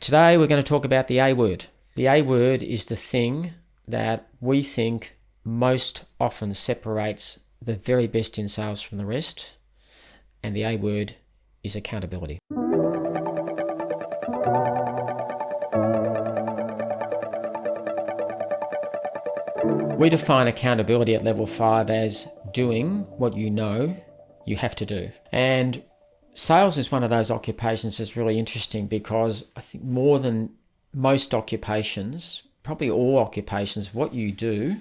Today we're going to talk about the A word. The A word is the thing that we think most often separates the very best in sales from the rest, and the A word is accountability. We define accountability at level 5 as doing what you know you have to do. And sales is one of those occupations that's really interesting because I think more than most occupations, probably all occupations, what you do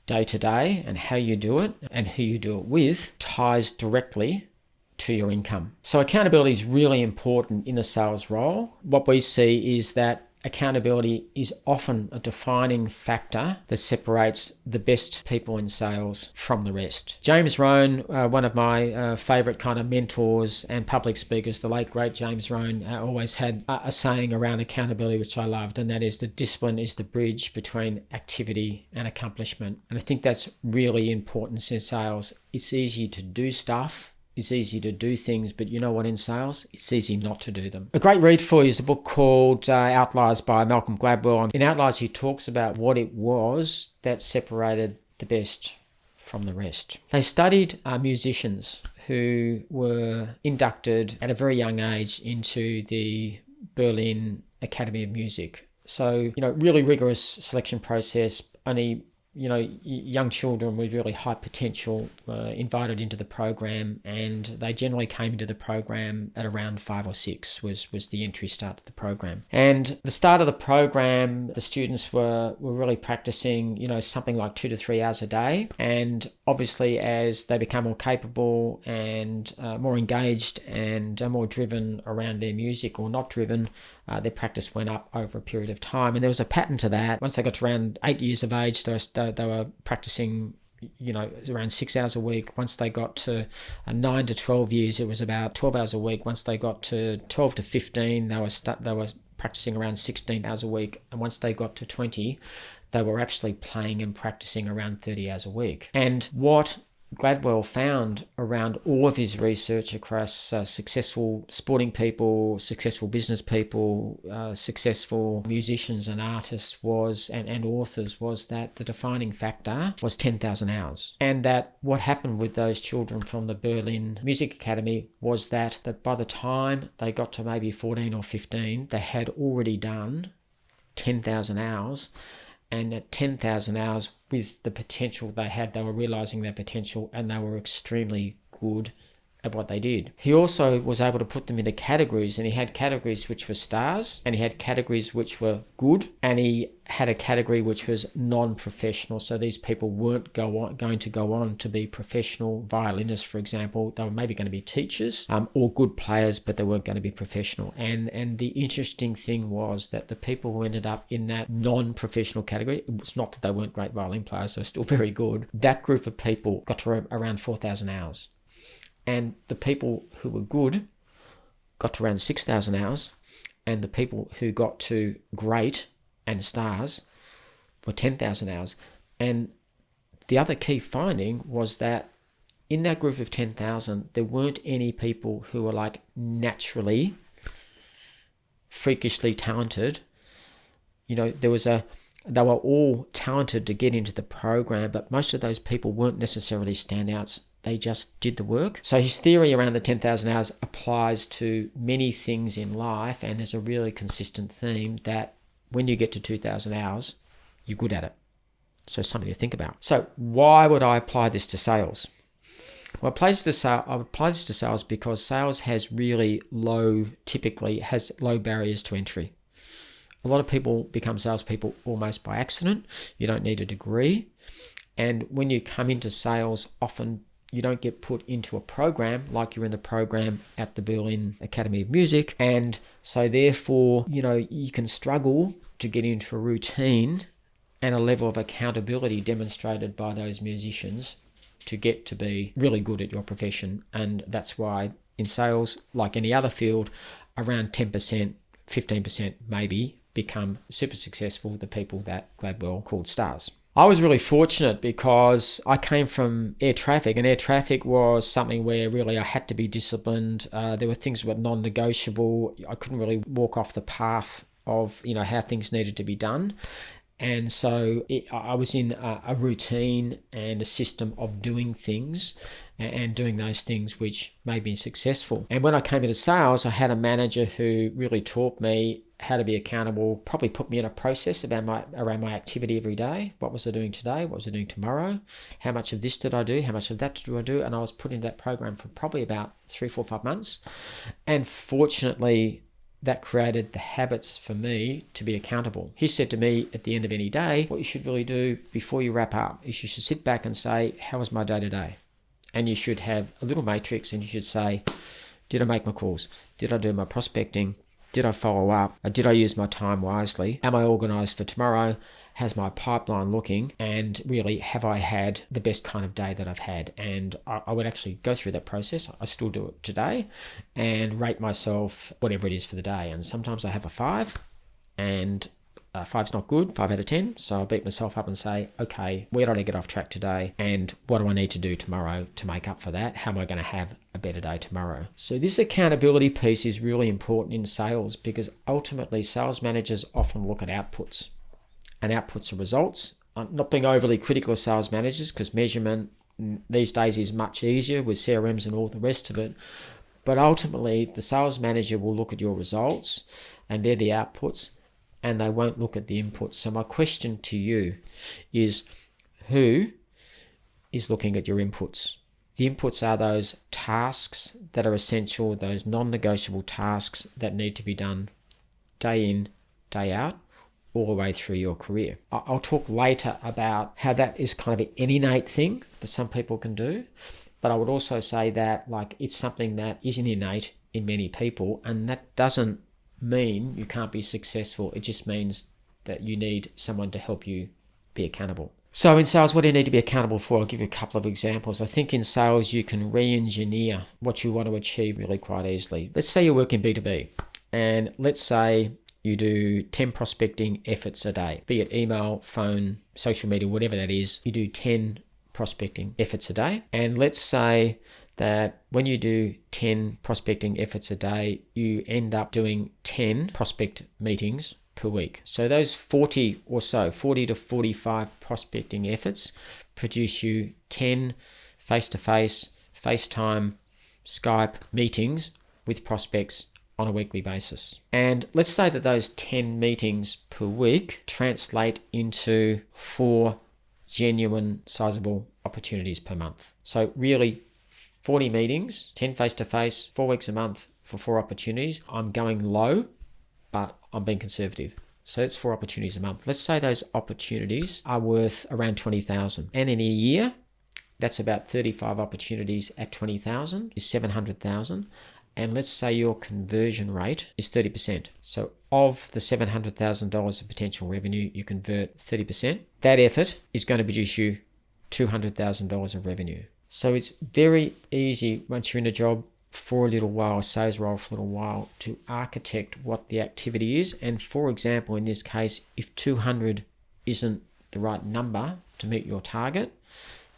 day to day and how you do it and who you do it with ties directly to your income. So accountability is really important in a sales role. What we see is that accountability is often a defining factor that separates the best people in sales from the rest. James Rohn, one of my favourite kind of mentors and public speakers, the late great James Rohn, always had a saying around accountability which I loved, and that is that discipline is the bridge between activity and accomplishment. And I think that's really important in sales. It's easy to do stuff. It's easy to do things, but you know what, in sales, it's easy not to do them. A great read for you is a book called Outliers by Malcolm Gladwell. In Outliers, he talks about what it was that separated the best from the rest. They studied musicians who were inducted at a very young age into the Berlin Academy of Music. So, really rigorous selection process. Only young children with really high potential invited into the program, and they generally came into the program at around 5 or 6 was the entry start to the program. And the start of the program, the students were really practicing, something like 2 to 3 hours a day. And obviously as they become more capable and more engaged and more driven around their music, or not driven, their practice went up over a period of time. And there was a pattern to that. Once they got to around 8 years of age, they were practicing, around 6 hours a week. Once they got to 9 to 12 years, it was about 12 hours a week. Once they got to 12 to 15, they were practicing around 16 hours a week. And once they got to 20, they were actually playing and practicing around 30 hours a week. And what Gladwell found around all of his research across successful sporting people, successful business people, successful musicians and artists and authors was that the defining factor was 10,000 hours. And that what happened with those children from the Berlin Music Academy was that by the time they got to maybe 14 or 15, they had already done 10,000 hours. And at 10,000 hours, with the potential they had, they were realizing their potential, and they were extremely good at what they did. He also was able to put them into categories, and he had categories which were stars, and he had categories which were good, and he had a category which was non-professional. So these people weren't going to go on to be professional violinists, for example. They were maybe going to be teachers or good players, but they weren't going to be professional. And the interesting thing was that the people who ended up in that non-professional category, it's not that they weren't great violin players, they're still very good. That group of people got to around 4,000 hours. And the people who were good got to around 6,000 hours, and the people who got to great and stars were 10,000 hours. And the other key finding was that in that group of 10,000, there weren't any people who were like naturally, freakishly talented. They were all talented to get into the program, but most of those people weren't necessarily standouts. They just did the work. So his theory around the 10,000 hours applies to many things in life, and there's a really consistent theme that when you get to 2,000 hours, you're good at it. So something to think about. So why would I apply this to sales? Well, I apply this to sales because sales typically has low barriers to entry. A lot of people become salespeople almost by accident. You don't need a degree. And when you come into sales, often you don't get put into a program like you're in the program at the Berlin Academy of Music. And so therefore, you can struggle to get into a routine and a level of accountability demonstrated by those musicians to get to be really good at your profession. And that's why in sales, like any other field, around 10%, 15% maybe become super successful, the people that Gladwell called stars. I was really fortunate because I came from air traffic, and air traffic was something where really I had to be disciplined. There were things that were non-negotiable. I couldn't really walk off the path of how things needed to be done. And so I was in a routine and a system of doing things and doing those things which made me successful. And when I came into sales, I had a manager who really taught me how to be accountable, probably put me in a process around my activity every day. What was I doing today? What was I doing tomorrow? How much of this did I do? How much of that did I do? And I was put into that program for probably about 3, 4, 5 months. And fortunately, that created the habits for me to be accountable. He said to me at the end of any day, what you should really do before you wrap up is you should sit back and say, how was my day today? And you should have a little matrix and you should say, did I make my calls? Did I do my prospecting? Did I follow up? Did I use my time wisely? Am I organized for tomorrow? How's my pipeline looking? And really, have I had the best kind of day that I've had? And I would actually go through that process. I still do it today and rate myself whatever it is for the day. And sometimes I have a 5 and 5's not good, 5 out of 10. So I beat myself up and say, okay, where did I get off track today? And what do I need to do tomorrow to make up for that? How am I going to have a better day tomorrow? So this accountability piece is really important in sales because ultimately sales managers often look at outputs. And outputs are results. I'm not being overly critical of sales managers because measurement these days is much easier with CRMs and all the rest of it. But ultimately, the sales manager will look at your results and they're the outputs and they won't look at the inputs. So my question to you is, who is looking at your inputs? The inputs are those tasks that are essential, those non-negotiable tasks that need to be done day in, day out, all the way through your career. I'll talk later about how that is kind of an innate thing that some people can do, but I would also say that it's something that isn't innate in many people, and that doesn't mean you can't be successful. It just means that you need someone to help you be accountable. So in sales, what do you need to be accountable for? I'll give you a couple of examples. I think in sales, you can re-engineer what you want to achieve really quite easily. Let's say you work in B2B, and let's say you do 10 prospecting efforts a day, be it email, phone, social media, whatever that is. You do 10 prospecting efforts a day. And let's say that when you do 10 prospecting efforts a day, you end up doing 10 prospect meetings per week. So those 40 to 45 prospecting efforts produce you 10 face-to-face, FaceTime, Skype meetings with prospects on a weekly basis. And let's say that those 10 meetings per week translate into 4 genuine sizable opportunities per month. So really 40 meetings, 10 face-to-face, 4 weeks a month for 4 opportunities. I'm going low, but I'm being conservative. So that's 4 opportunities a month. Let's say those opportunities are worth around 20,000. And in a year, that's about 35 opportunities at 20,000 is 700,000. And let's say your conversion rate is 30%. So of the $700,000 of potential revenue, you convert 30%. That effort is going to produce you $200,000 of revenue. So it's very easy once you're in a job for a little while, a sales role for a little while, to architect what the activity is. And for example, in this case, if 200 isn't the right number to meet your target,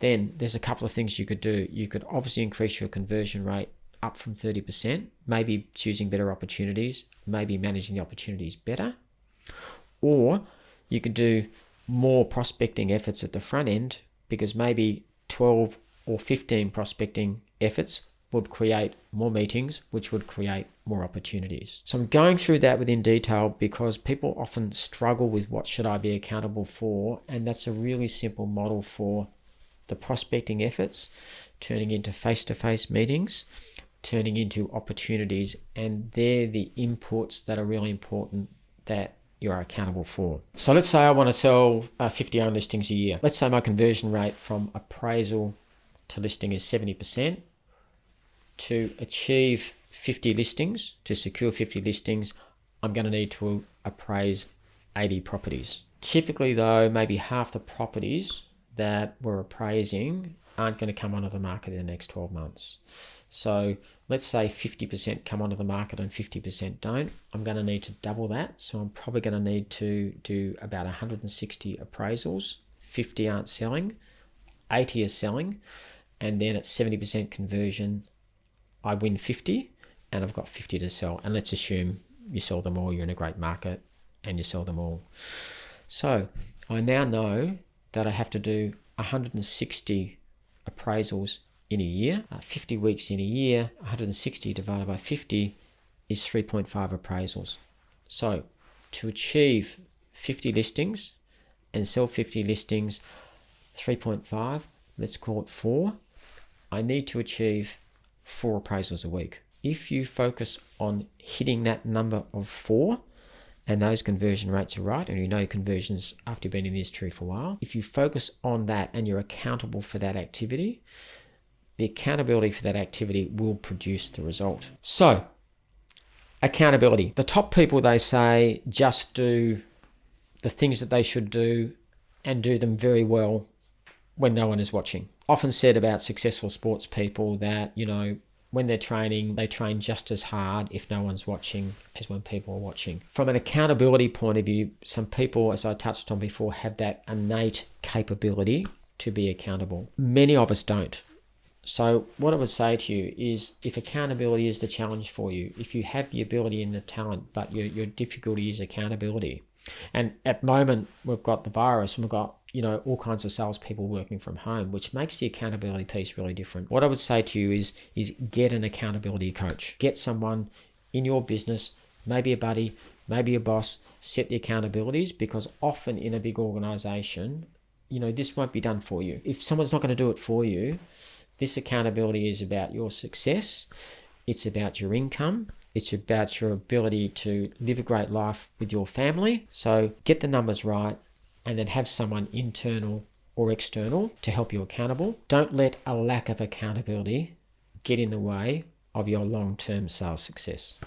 then there's a couple of things you could do. You could obviously increase your conversion rate up from 30%, maybe choosing better opportunities, maybe managing the opportunities better. Or you could do more prospecting efforts at the front end because maybe 12 or 15 prospecting efforts would create more meetings, which would create more opportunities. So I'm going through that within detail because people often struggle with what should I be accountable for, and that's a really simple model for the prospecting efforts turning into face-to-face meetings, turning into opportunities, and they're the inputs that are really important that you're accountable for. So let's say I want to sell 50 own listings a year. Let's say my conversion rate from appraisal to listing is 70%. To achieve 50 listings, to secure 50 listings, I'm going to need to appraise 80 properties. Typically though, maybe half the properties that we're appraising aren't going to come onto the market in the next 12 months. So let's say 50% come onto the market and 50% don't. I'm going to need to double that. So I'm probably going to need to do about 160 appraisals, 50 aren't selling, 80 are selling, and then at 70% conversion, I win 50 and I've got 50 to sell. And let's assume you sell them all, you're in a great market and you sell them all. So I now know that I have to do 160 appraisals in a year, 50 weeks in a year. 160 divided by 50 is 3.5 appraisals. So to achieve 50 listings and sell 50 listings, 3.5, let's call it 4, I need to achieve 4 appraisals a week. If you focus on hitting that number of 4, and those conversion rates are right, and you know conversions after you've been in the industry for a while, if you focus on that and you're accountable for that activity, the accountability for that activity will produce the result. So, accountability. The top people, they say, just do the things that they should do and do them very well when no one is watching. Often said about successful sports people that, you know, when they're training, they train just as hard if no one's watching as when people are watching. From an accountability point of view, some people, as I touched on before, have that innate capability to be accountable. Many of us don't. So what I would say to you is, if accountability is the challenge for you, if you have the ability and the talent, but your difficulty is accountability. And at the moment, we've got the virus and we've got, you know, all kinds of salespeople working from home, which makes the accountability piece really different. What I would say to you is get an accountability coach. Get someone in your business, maybe a buddy, maybe a boss, set the accountabilities, because often in a big organization, you know, this won't be done for you. If someone's not going to do it for you, this accountability is about your success. It's about your income. It's about your ability to live a great life with your family. So get the numbers right and then have someone internal or external to help you accountable. Don't let a lack of accountability get in the way of your long-term sales success.